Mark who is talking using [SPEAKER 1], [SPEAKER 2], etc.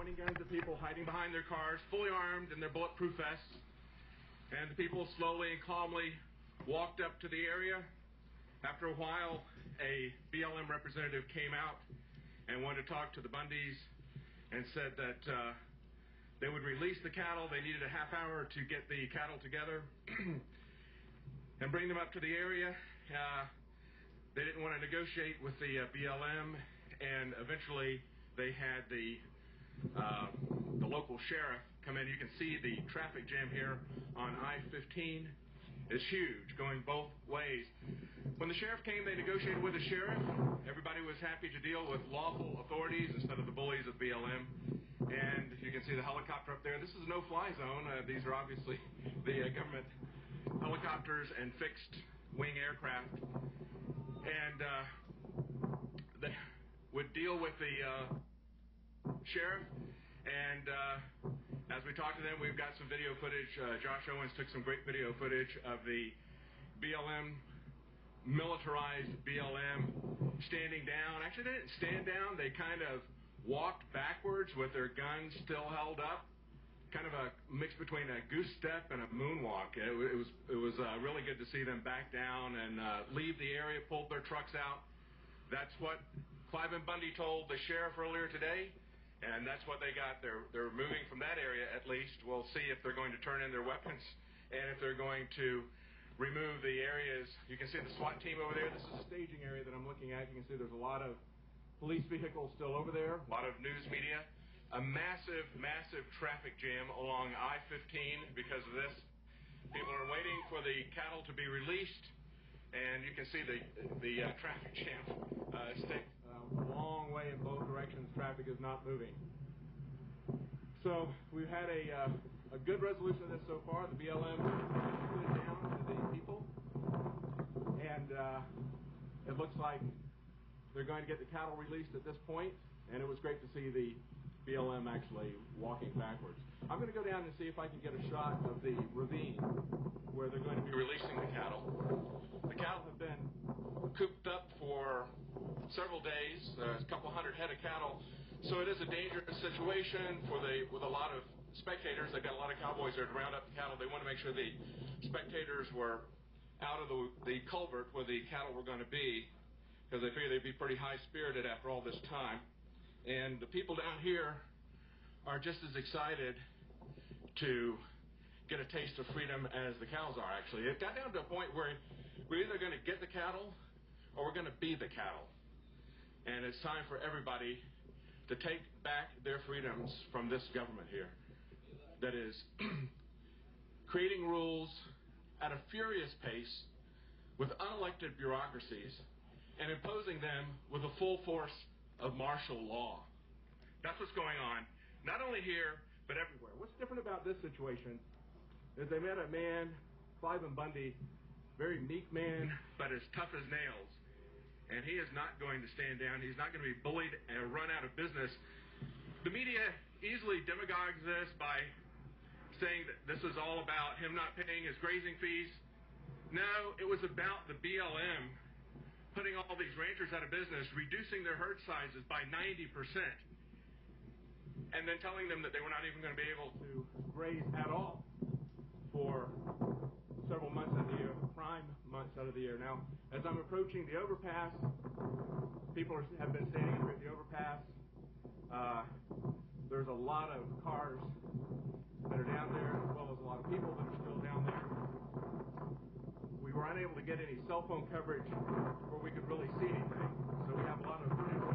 [SPEAKER 1] pointing guns at people, hiding behind their cars, fully armed in their bulletproof vests. And the people slowly and calmly walked up to the area. After a while, a BLM representative came out and wanted to talk to the Bundys and said that they would release the cattle. They needed a half hour to get the cattle together and bring them up to the area. They didn't want to negotiate with the BLM, and eventually they had the local sheriff come in. You can see the traffic jam here on I-15 is huge, going both ways. When the sheriff came, they negotiated with the sheriff. Everybody was happy to deal with lawful authorities instead of the bullies of BLM. And you can see the helicopter up there. This is a no-fly zone. These are obviously the government helicopters and fixed-wing aircraft. And they would deal with the sheriff. And as we talked to them, we've got some video footage. Josh Owens took some great video footage of the BLM, militarized BLM, standing down. Actually, they didn't stand down. They kind of walked backwards with their guns still held up. Kind of a mix between a goose step and a moonwalk. It was really good to see them back down and leave the area, pull their trucks out. That's what Clive and Bundy told the sheriff earlier today. And that's what they got. They're moving from that area, at least. We'll see if they're going to turn in their weapons and if they're going to remove the areas. You can see the SWAT team over there. This is a staging area that I'm looking at. You can see there's a lot of police vehicles still over there, a lot of news media. A massive, massive traffic jam along I-15 because of this. People are waiting for the cattle to be released, and you can see the traffic jam. It's taken a long way in both directions. Traffic is not moving. So we've had a good resolution of this so far. The BLM put it down to the people, and it looks like they're going to get the cattle released at this point, and it was great to see the BLM actually walking backwards. I'm going to go down and see if I can get a shot of the ravine where they're going to be releasing the cattle. The cattle have been cooped up for several days, a couple hundred head of cattle, so it is a dangerous situation with a lot of spectators. They've got a lot of cowboys there to round up the cattle. They want to make sure the spectators were out of the culvert where the cattle were going to be, because they figure they'd be pretty high-spirited after all this time. And the people down here are just as excited to get a taste of freedom as the cows are, actually. It got down to a point where we're either going to get the cattle or we're going to be the cattle. And it's time for everybody to take back their freedoms from this government here that is creating rules at a furious pace with unelected bureaucracies and imposing them with the full force of martial law. That's what's going on, not only here, but everywhere. What's different about this situation is they met a man, Clive and Bundy, very meek man, but as tough as nails. And he is not going to stand down. He's not going to be bullied and run out of business. The media easily demagogues this by saying that this is all about him not paying his grazing fees. No, it was about the BLM putting all these ranchers out of business, reducing their herd sizes by 90%, and then telling them that they were not even going to be able to graze at all for several months out of the year, prime months out of the year. Now, as I'm approaching the overpass, people have been standing here at the overpass. There's a lot of cars that are down there, as well as a lot of people that are still down there. We were unable to get any cell phone coverage where we could really see anything, so we have a lot of people